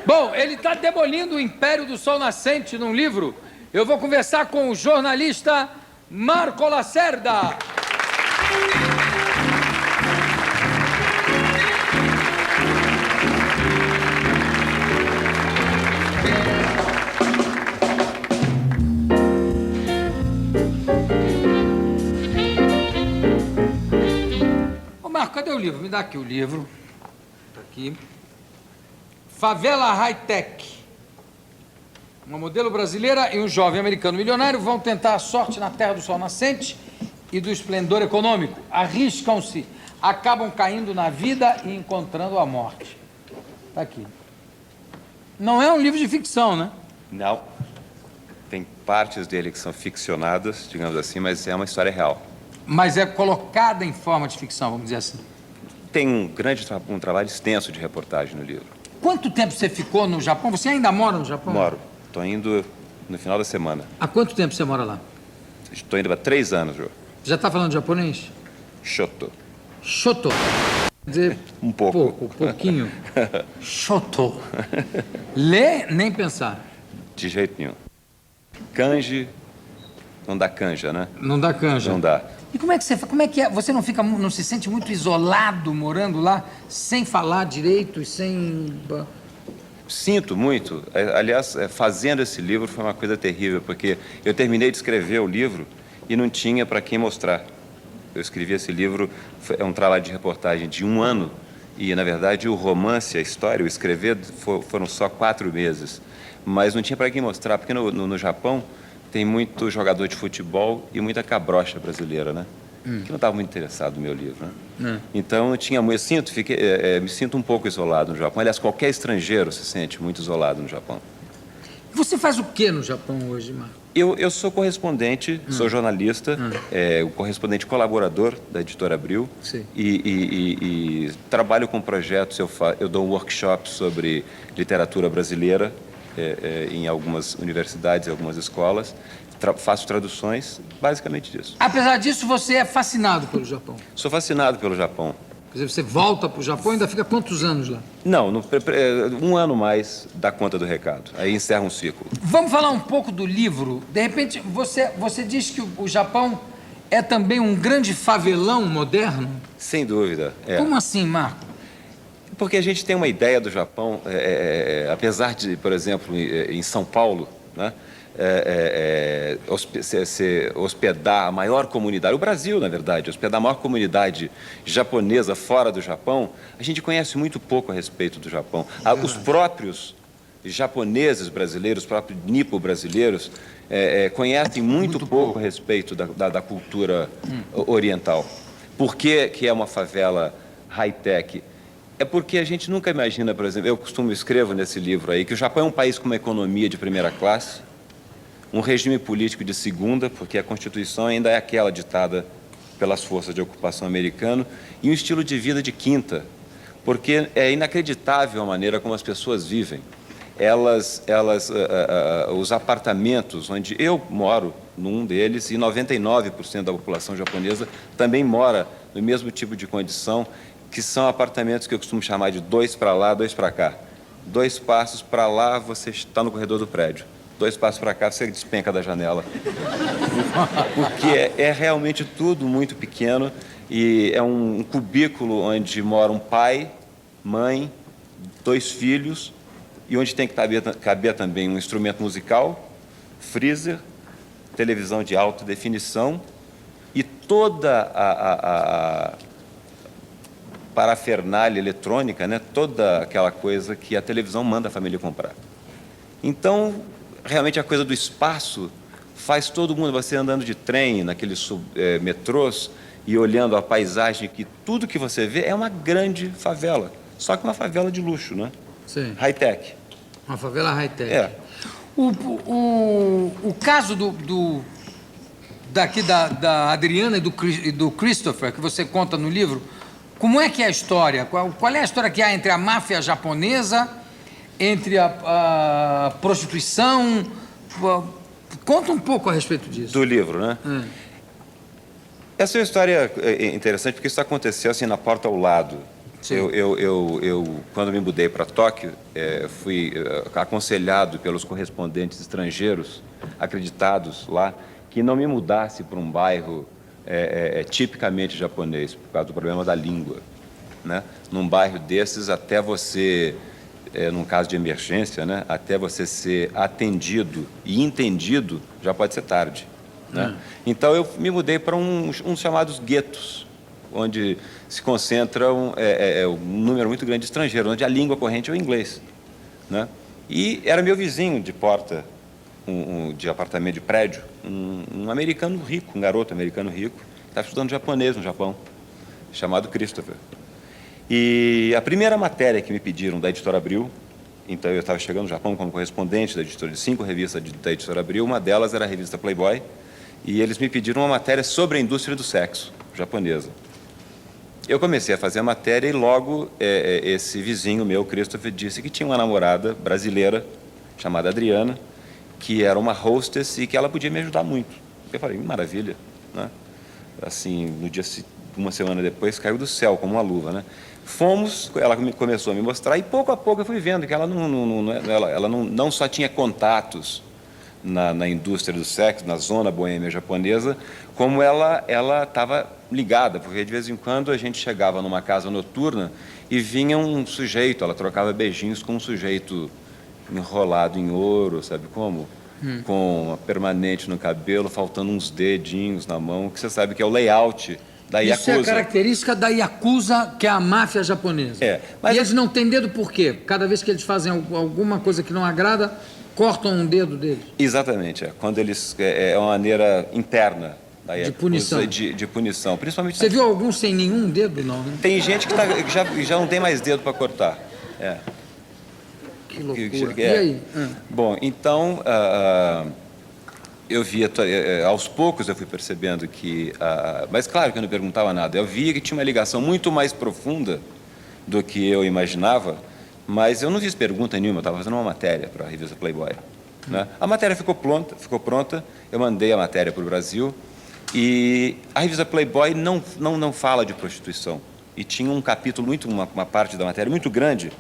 Bom, ele está demolindo o Império do Sol Nascente num livro. Eu vou conversar com o jornalista Marco Lacerda. Ô Marco, cadê o livro? Me dá aqui o livro. Tá aqui. Favela High-Tech. Uma modelo brasileira e um jovem americano milionário vão tentar a sorte na terra do sol nascente e do esplendor econômico. Arriscam-se, acabam caindo na vida e encontrando a morte. Tá aqui. Não é um livro de ficção, né? Não. Tem partes dele que são ficcionadas, digamos assim, mas é uma história real. Mas é colocada em forma de ficção, vamos dizer assim. Tem um trabalho extenso de reportagem no livro. Quanto tempo você ficou no Japão? Você ainda mora no Japão? Moro. Estou indo no final da semana. Há quanto tempo você mora lá? Estou indo há 3 anos, Jô. Já está falando japonês? Shoto. Shoto. Quer dizer, Um pouco. Pouquinho. Shoto. Ler, nem pensar. De jeito nenhum. Kanji, não dá canja, né? Não dá canja. Não dá. E como é que é? Você não se sente muito isolado morando lá, sem falar direito e sem... Sinto muito. Aliás, fazendo esse livro foi uma coisa terrível, porque eu terminei de escrever o livro e não tinha para quem mostrar. Eu escrevi esse livro, é um trabalho de reportagem de 1 ano, e, na verdade, o romance, a história, o escrever, foram só 4 meses. Mas não tinha para quem mostrar, porque no Japão tem muito jogador de futebol e muita cabrocha brasileira, né? Que não estava muito interessado no meu livro, né? Então, eu tinha muito... me sinto um pouco isolado no Japão. Aliás, qualquer estrangeiro se sente muito isolado no Japão. Você faz o que no Japão hoje, Marco? Eu sou correspondente, sou jornalista, o correspondente colaborador da Editora Abril. Sim. E trabalho com projetos, eu dou um workshop sobre literatura brasileira em algumas universidades, em algumas escolas. Faço traduções, basicamente disso. Apesar disso, você é fascinado pelo Japão? Sou fascinado pelo Japão. Quer dizer, você volta para o Japão e ainda fica quantos anos lá? Não, 1 ano mais dá conta do recado. Aí encerra um ciclo. Vamos falar um pouco do livro. De repente, você diz que o Japão é também um grande favelão moderno? Sem dúvida. Como assim, Marco? Porque a gente tem uma ideia do Japão, apesar de, por exemplo, em São Paulo, né? Hospedar a maior comunidade, o Brasil, na verdade, hospedar a maior comunidade japonesa fora do Japão, a gente conhece muito pouco a respeito do Japão. Os próprios japoneses brasileiros, os próprios nipo brasileiros, conhecem muito pouco a respeito da cultura oriental. Por que é uma favela high-tech? É porque a gente nunca imagina, por exemplo, eu escrevo nesse livro aí, que o Japão é um país com uma economia de primeira classe, um regime político de segunda, porque a Constituição ainda é aquela ditada pelas forças de ocupação americano, e um estilo de vida de quinta, porque é inacreditável a maneira como as pessoas vivem. Os apartamentos onde eu moro, num deles, e 99% da população japonesa também mora no mesmo tipo de condição, que são apartamentos que eu costumo chamar de 2 para lá, 2 para cá. 2 passos para lá, você está no corredor do prédio. 2 passos para cá, você despenca da janela. Porque é realmente tudo muito pequeno e é um cubículo onde mora um pai, mãe, 2 filhos e onde tem que caber também um instrumento musical, freezer, televisão de alta definição e toda a parafernália eletrônica, né? Toda aquela coisa que a televisão manda a família comprar. Então, realmente a coisa do espaço faz todo mundo, você andando de trem, naqueles metrôs e olhando a paisagem, que tudo que você vê é uma grande favela, só que uma favela de luxo, né? Sim. High-tech. Uma favela high-tech. É. O caso daqui da Adriana e do Christopher, que você conta no livro, como é que é a história? Qual é a história que há entre a máfia japonesa, entre a prostituição? Conta um pouco a respeito disso. Do livro, né? Essa é uma história interessante, porque isso aconteceu assim na porta ao lado. Sim. Eu, quando me mudei para Tóquio, fui aconselhado pelos correspondentes estrangeiros acreditados lá que não me mudasse para um bairro tipicamente japonês, por causa do problema da língua, né? Num bairro desses, até você, num caso de emergência, né, até você ser atendido e entendido, já pode ser tarde, né? Então, eu me mudei para uns chamados guetos, onde se concentra um número muito grande de estrangeiros, onde a língua corrente é o inglês, né? E era meu vizinho de porta, de apartamento de prédio, um americano rico, um garoto americano rico, que estava estudando japonês no Japão, chamado Christopher. E a primeira matéria que me pediram da Editora Abril, então eu estava chegando no Japão como correspondente da editora de 5 revistas da Editora Abril, uma delas era a revista Playboy, e eles me pediram uma matéria sobre a indústria do sexo japonesa. Eu comecei a fazer a matéria e logo esse vizinho meu, Christopher, disse que tinha uma namorada brasileira chamada Adriana, que era uma hostess e que ela podia me ajudar muito. Eu falei, maravilha, né? Assim, no dia, uma semana depois, caiu do céu como uma luva, né? Fomos, ela começou a me mostrar e pouco a pouco eu fui vendo que ela não só tinha contatos na indústria do sexo, na zona boêmia japonesa, como ela estava ligada, porque de vez em quando a gente chegava numa casa noturna e vinha um sujeito, ela trocava beijinhos com um sujeito enrolado em ouro, sabe como? Com uma permanente no cabelo, faltando uns dedinhos na mão, que você sabe que é o layout da Yakuza. Isso é a característica da Yakuza, que é a máfia japonesa. Mas e eles não têm dedo por quê? Cada vez que eles fazem alguma coisa que não agrada, cortam um dedo deles. Exatamente, quando eles é uma maneira interna da Yakuza, punição. De punição, principalmente. Você viu algum sem nenhum dedo, não, né? Tem gente que já não tem mais dedo para cortar. Que loucura. E aí? Bom, então eu via, aos poucos eu fui percebendo que, mas claro que eu não perguntava nada, eu via que tinha uma ligação muito mais profunda do que eu imaginava, mas eu não fiz pergunta nenhuma, eu estava fazendo uma matéria para a revista Playboy, né? A matéria ficou pronta, eu mandei a matéria para o Brasil e a revista Playboy não fala de prostituição. E tinha um capítulo, uma parte da matéria muito grande,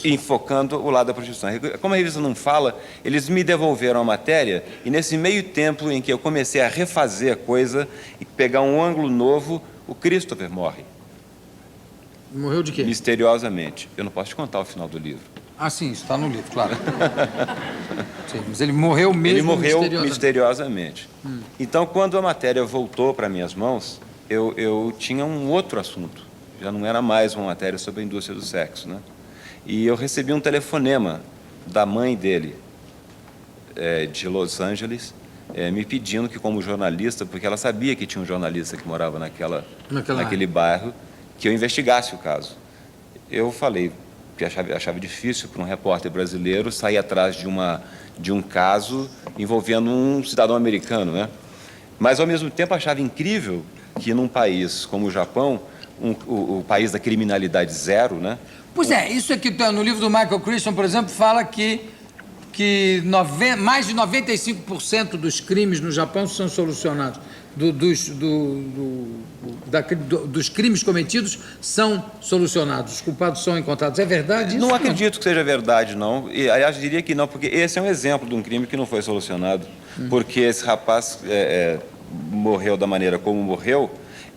enfocando o lado da prostituição. Como a revista não fala, eles me devolveram a matéria e nesse meio tempo em que eu comecei a refazer a coisa e pegar um ângulo novo, o Christopher morre. Morreu de quê? Misteriosamente. Eu não posso te contar o final do livro. Ah, sim, isso está no livro, claro. Sim, mas ele morreu mesmo. Ele morreu misteriosamente. Então, quando a matéria voltou para minhas mãos, eu tinha um outro assunto. Já não era mais uma matéria sobre a indústria do sexo, né? E eu recebi um telefonema da mãe dele, de Los Angeles, me pedindo que, como jornalista, porque ela sabia que tinha um jornalista que morava naquele bairro, que eu investigasse o caso. Eu falei que achava difícil para um repórter brasileiro sair atrás de um caso envolvendo um cidadão americano, né? Mas, ao mesmo tempo, achava incrível que, num país como o Japão, o país da criminalidade zero, né? Pois é, isso aqui no livro do Michael Crichton, por exemplo, fala que mais de 95% dos crimes no Japão são solucionados. Dos crimes cometidos são solucionados, os culpados são encontrados. É verdade isso? Não acredito que seja verdade, não. E, aliás, diria que não, porque esse é um exemplo de um crime que não foi solucionado. Porque esse rapaz morreu da maneira como morreu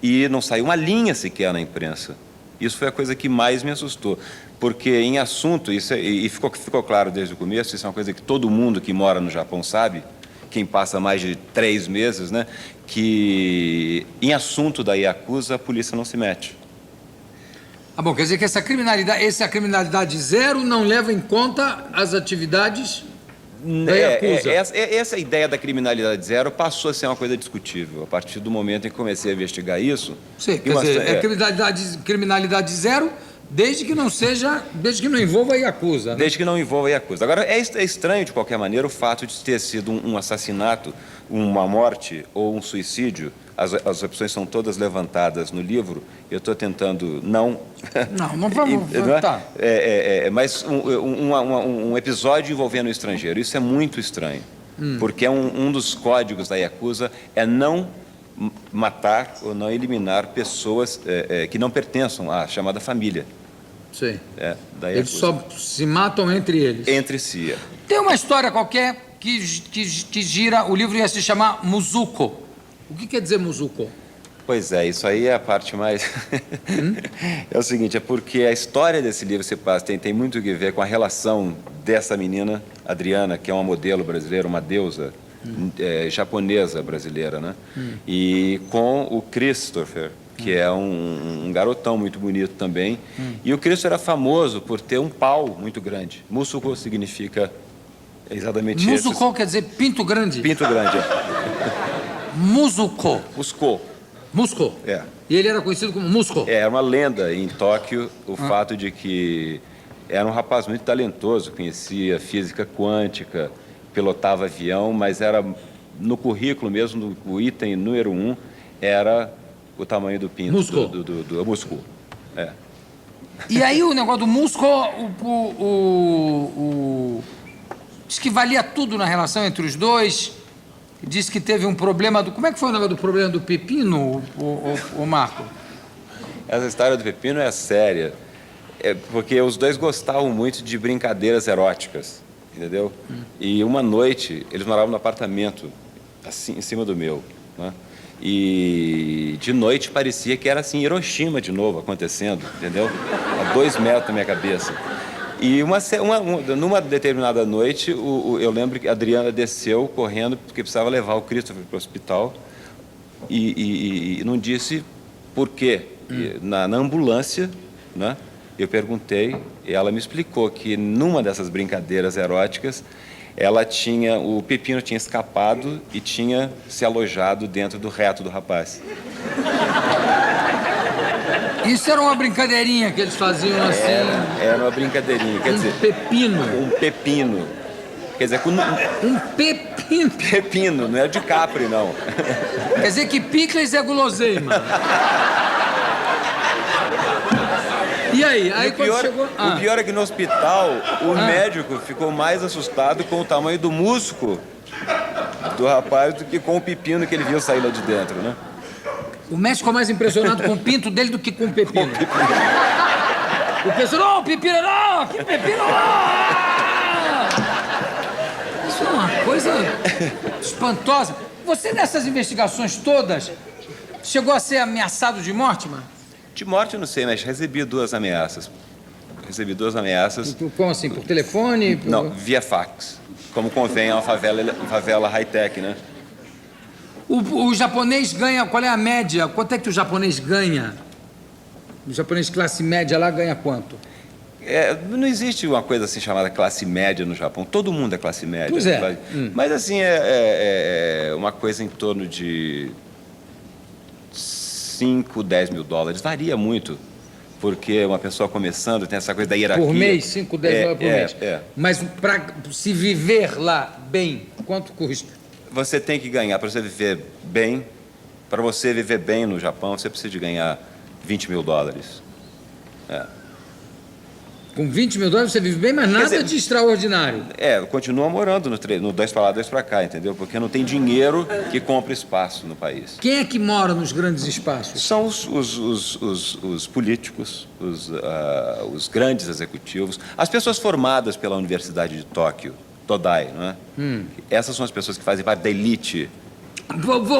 e não saiu uma linha sequer na imprensa. Isso foi a coisa que mais me assustou, porque em assunto, e ficou claro desde o começo, isso é uma coisa que todo mundo que mora no Japão sabe, quem passa mais de 3 meses, né, que em assunto da Yakuza a polícia não se mete. Ah, bom, quer dizer que essa criminalidade zero não leva em conta as atividades da Yakuza. Essa ideia da criminalidade zero passou a ser uma coisa discutível, a partir do momento em que comecei a investigar isso. Sim, quer dizer, criminalidade zero desde que não envolva a Yakuza. Né? Desde que não envolva a Yakuza. Agora, é estranho, de qualquer maneira, o fato de ter sido um assassinato uma morte ou um suicídio, as opções são todas levantadas no livro. Eu estou tentando não... Não vamos... Tá. Mas um episódio envolvendo um estrangeiro, isso é muito estranho, porque é um dos códigos da Yakuza é não matar ou não eliminar pessoas que não pertençam à chamada família. Sim. Da Eles Yakuza. só se matam entre eles. Entre si. Tem uma história qualquer que gira, o livro ia se chamar Muzuko. O que quer dizer Muzuko? Pois é, isso aí é a parte mais... É o seguinte, é porque a história desse livro tem muito que ver com a relação dessa menina, Adriana, que é uma modelo brasileira, uma deusa japonesa brasileira, né? E com o Christopher, que é um garotão muito bonito também. E o Christopher era famoso por ter um pau muito grande. Musuko significa exatamente isso. Muzuko quer dizer pinto grande? Pinto grande, Muzuko. Musco. E ele era conhecido como Musco. Era uma lenda em Tóquio o fato de que era um rapaz muito talentoso, conhecia física quântica, pilotava avião, mas era no currículo mesmo, o item número 1 era o tamanho do pinto. Do músculo. E aí o negócio do músculo, diz que valia tudo na relação entre os dois. Diz que teve um problema do... Como é que foi o negócio do problema do pepino, o Marco? Essa história do pepino é séria. Porque os dois gostavam muito de brincadeiras eróticas, entendeu? E uma noite, eles moravam no apartamento, assim, em cima do meu, né? E de noite parecia que era assim, Hiroshima de novo acontecendo, entendeu? A 2 metros da minha cabeça. E numa determinada noite, eu lembro que a Adriana desceu correndo porque precisava levar o Christopher para o hospital e não disse por quê. Na ambulância, né, eu perguntei e ela me explicou que numa dessas brincadeiras eróticas, o pepino tinha escapado e tinha se alojado dentro do reto do rapaz. Isso era uma brincadeirinha que eles faziam assim? Era uma brincadeirinha, quer dizer... Pepino. Um pepino. Quer dizer... Um pepino? Pepino, não é de Capri, não. Quer dizer que picles é guloseima. E aí quando chegou... O pior é que no hospital, o médico ficou mais assustado com o tamanho do músculo do rapaz do que com o pepino que ele viu sair lá de dentro, né? O médico ficou mais impressionado com o pinto dele do que com o pepino. O pessoal, não, pepino não, que pepino não! Isso é uma coisa espantosa. Você, nessas investigações todas, chegou a ser ameaçado de morte, mano? De morte eu não sei, mas recebi 2 ameaças. Como assim? Por telefone? Não, via fax. Como convém a uma favela high-tech, né? O japonês ganha... Qual é a média? Quanto é que o japonês ganha? O japonês classe média lá ganha quanto? Não existe uma coisa assim chamada classe média no Japão. Todo mundo é classe média. Pois é. Mas assim, é uma coisa em torno de 5, 10 mil dólares. Varia muito. Porque uma pessoa começando tem essa coisa da hierarquia. Por mês, 5, 10 dólares por mês. É. Mas para se viver lá bem, quanto custa? Você tem que ganhar, para você viver bem, no Japão, você precisa de ganhar 20 mil dólares. Com 20 mil dólares você vive bem, mas nada de extraordinário. Continua morando no 2 para lá, 2 para cá, entendeu? Porque não tem dinheiro que compre espaço no país. Quem é que mora nos grandes espaços? São os políticos, os grandes executivos, as pessoas formadas pela Universidade de Tóquio, Todai, não é? Essas são as pessoas que fazem parte da elite.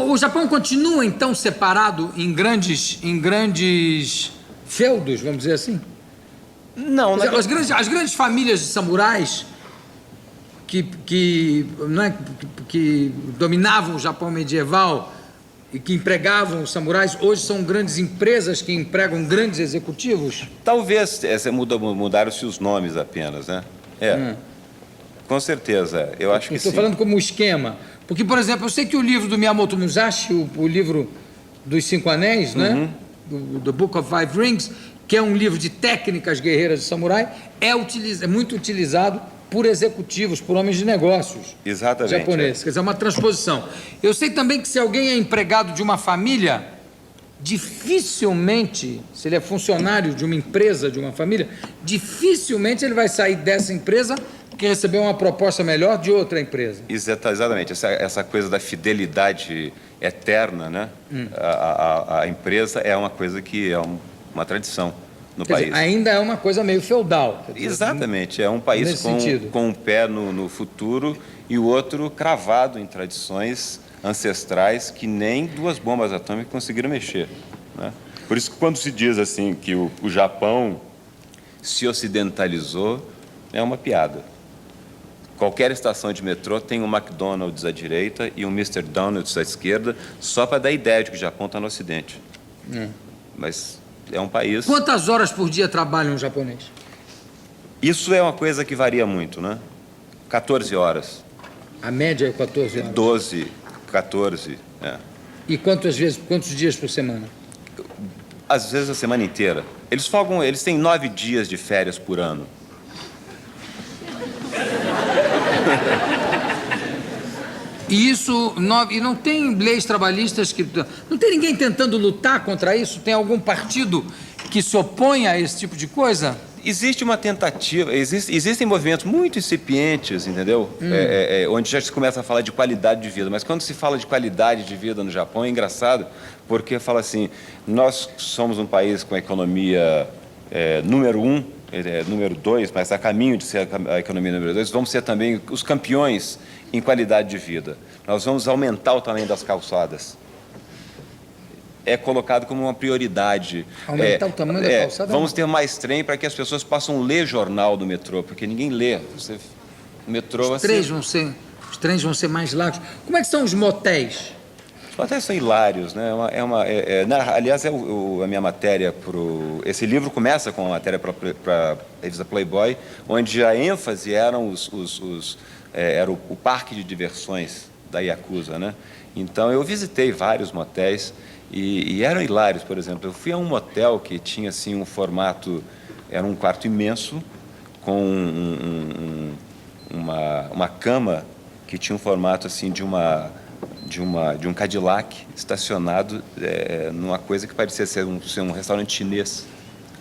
O Japão continua, então, separado em grandes feudos, vamos dizer assim? Não, as grandes famílias de samurais que dominavam o Japão medieval e que empregavam os samurais, hoje são grandes empresas que empregam grandes executivos? Talvez mudaram-se os nomes apenas, né? Com certeza, eu acho que sim. Estou falando como esquema. Porque, por exemplo, eu sei que o livro do Miyamoto Musashi, o livro dos 5 Anéis, né? The Book of Five Rings, que é um livro de técnicas guerreiras de samurai, é muito utilizado por executivos, por homens de negócios Exatamente. japoneses. Quer dizer, é uma transposição. Eu sei também que se alguém é empregado de uma família, dificilmente, se ele é funcionário de uma empresa, de uma família, dificilmente ele vai sair dessa empresa porque recebeu uma proposta melhor de outra empresa. Exatamente. Essa coisa da fidelidade eterna, né? A empresa é uma coisa que é uma tradição no Quer país. dizer, ainda é uma coisa meio feudal. Quer dizer, Exatamente. É um país nesse sentido. com um pé no futuro e o outro cravado em tradições ancestrais que nem duas bombas atômicas conseguiram mexer, né? Por isso que quando se diz assim que o Japão se ocidentalizou, é uma piada. Qualquer estação de metrô tem um McDonald's à direita e um Mr. Donuts à esquerda, só para dar ideia de que o Japão está no Ocidente. Mas é um país... Quantas horas por dia trabalha um japonês? Isso é uma coisa que varia muito, né? 14 horas. A média é 14 horas. 12, 14, E quantos dias por semana? Às vezes a semana inteira. Eles têm 9 dias de férias por ano. E isso, e não tem leis trabalhistas que... Não tem ninguém tentando lutar contra isso? Tem algum partido que se opõe a esse tipo de coisa? Existe uma tentativa, existem movimentos muito incipientes, entendeu? Onde já se começa a falar de qualidade de vida. Mas quando se fala de qualidade de vida no Japão, é engraçado, porque fala assim, nós somos um país com a economia número 1, número 2, mas a caminho de ser a economia número 2, vamos ser também os campeões em qualidade de vida. Nós vamos aumentar o tamanho das calçadas. É colocado como uma prioridade. Aumentar o tamanho da calçada? Vamos ter mais trem para que as pessoas possam ler jornal do metrô, porque ninguém lê. O metrô... Os trens vão ser mais largos. Como é que são os motéis? Os motéis são hilários, né? Aliás, a minha matéria esse livro começa com uma matéria para a revista Playboy, onde a ênfase eram era o parque de diversões da Yakuza, né? Então, eu visitei vários motéis e eram hilários. Por exemplo, eu fui a um motel que tinha assim um formato, era um quarto imenso com uma cama que tinha um formato assim de um Cadillac estacionado numa coisa que parecia ser um restaurante chinês.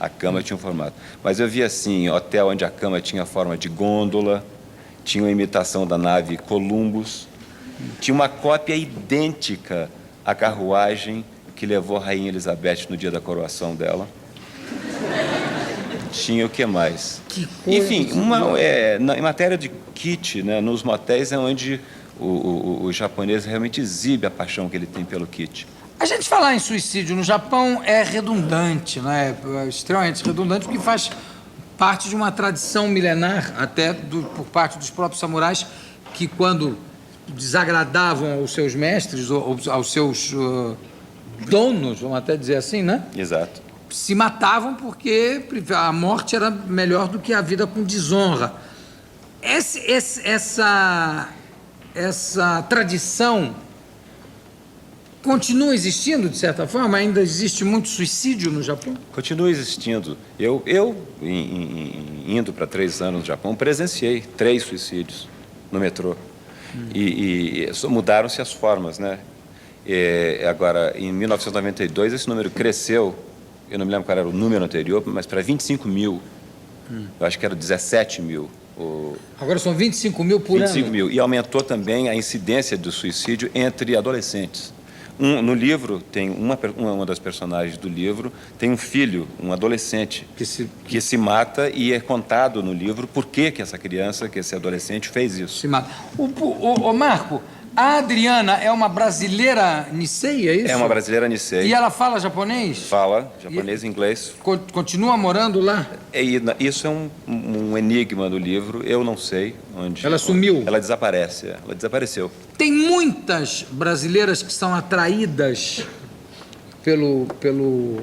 A cama tinha um formato. Mas eu vi assim, hotel onde a cama tinha forma de gôndola, tinha uma imitação da nave Columbus, tinha uma cópia idêntica à carruagem que levou a Rainha Elizabeth no dia da coroação dela. Tinha o que mais? Que coisa. Enfim, em matéria de kit, né, nos motéis é onde o japonês realmente exibe a paixão que ele tem pelo kit. A gente falar em suicídio no Japão é redundante, né? É extremamente redundante, porque faz parte de uma tradição milenar, até por parte dos próprios samurais, que quando desagradavam aos seus mestres, ou aos seus donos, vamos até dizer assim, né? Exato. Se matavam porque a morte era melhor do que a vida com desonra. Essa tradição continua existindo, de certa forma? Ainda existe muito suicídio no Japão? Continua existindo. Eu indo para 3 anos no Japão, presenciei 3 suicídios no metrô. E mudaram-se as formas, né? Agora, em 1992, esse número cresceu, eu não me lembro qual era o número anterior, mas para 25 mil. Eu acho que era 17 mil. Agora são 25 mil por ano. 25 mil. E aumentou também a incidência do suicídio entre adolescentes. No livro, tem uma das personagens do livro, tem um filho, um adolescente, que se mata, e é contado no livro por que essa criança, que esse adolescente fez isso. Se mata. Ô Marco, a Adriana é uma brasileira Nisei, é isso? É uma brasileira Nisei. E ela fala japonês? Fala japonês e inglês. Continua morando lá? Isso é um enigma do livro, eu não sei onde... Ela sumiu? Ela desaparece, ela desapareceu. Tem muitas brasileiras que são atraídas pelo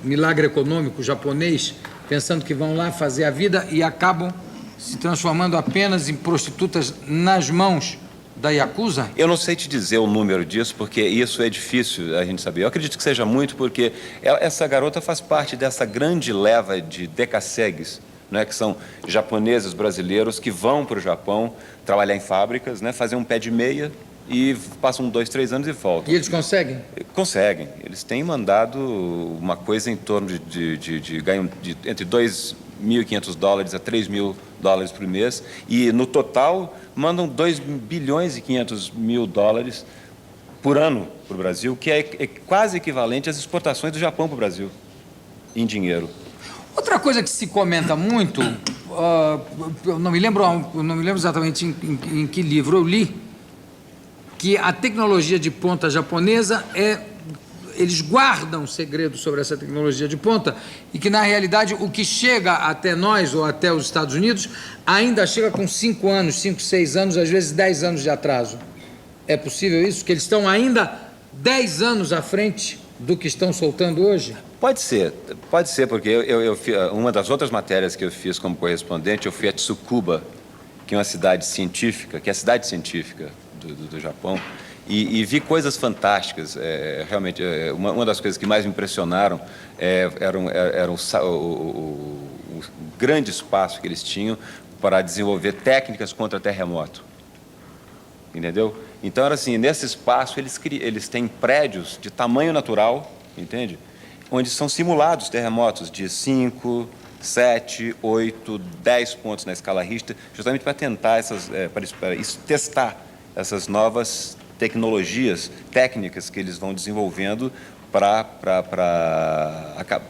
milagre econômico japonês, pensando que vão lá fazer a vida e acabam se transformando apenas em prostitutas nas mãos da Yakuza? Eu não sei te dizer o número disso, porque isso é difícil a gente saber. Eu acredito que seja muito, porque essa garota faz parte dessa grande leva de decassegues né, que são japoneses brasileiros que vão para o Japão trabalhar em fábricas, né, fazer um pé de meia e passam 2, 3 anos e voltam. E eles conseguem? Conseguem. Eles têm mandado uma coisa em torno ganham entre $2.500 a $3.000 por mês e, no total, mandam $2 bilhões e 500 mil por ano para o Brasil, que é quase equivalente às exportações do Japão para o Brasil, em dinheiro. Outra coisa que se comenta muito, eu não me lembro exatamente em que livro eu li, que a tecnologia de ponta japonesa eles guardam segredos sobre essa tecnologia de ponta e que, na realidade, o que chega até nós ou até os Estados Unidos ainda chega com 5 anos, 5, 6 anos, às vezes 10 anos de atraso. É possível isso? Que eles estão ainda 10 anos à frente do que estão soltando hoje? Pode ser, porque uma das outras matérias que eu fiz como correspondente, eu fui a Tsukuba, que é uma cidade científica, que é a cidade científica do Japão, e vi coisas fantásticas. Realmente, uma das coisas que mais me impressionaram era o grande espaço que eles tinham para desenvolver técnicas contra terremoto. Entendeu? Então, era assim, nesse espaço eles têm prédios de tamanho natural, entende? Onde são simulados terremotos de 5, 7, 8, 10 pontos na escala Richter, justamente para tentar testar essas novas tecnologias, técnicas que eles vão desenvolvendo para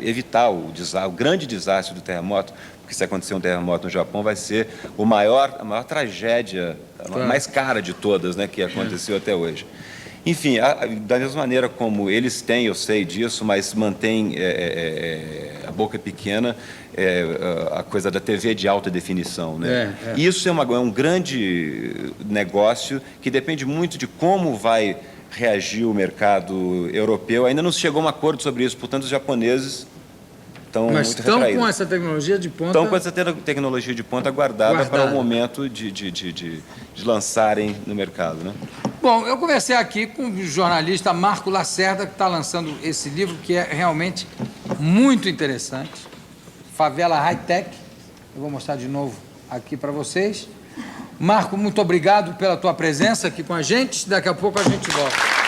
evitar o grande desastre do terremoto, porque se acontecer um terremoto no Japão vai ser a maior tragédia, a mais cara de todas, né, que aconteceu até hoje. Enfim, da mesma maneira como eles têm, eu sei disso, mas mantém a boca pequena, a coisa da TV de alta definição, né? Isso é um grande negócio que depende muito de como vai reagir o mercado europeu. Ainda não se chegou a um acordo sobre isso, portanto, os japoneses estão muito retraídos. Mas estão com essa tecnologia de ponta... Estão com essa tecnologia de ponta guardada para o momento de lançarem no mercado, né? Bom, eu conversei aqui com o jornalista Marco Lacerda, que está lançando esse livro, que é realmente muito interessante. Favela High-Tech. Eu vou mostrar de novo aqui para vocês. Marco, muito obrigado pela tua presença aqui com a gente. Daqui a pouco a gente volta.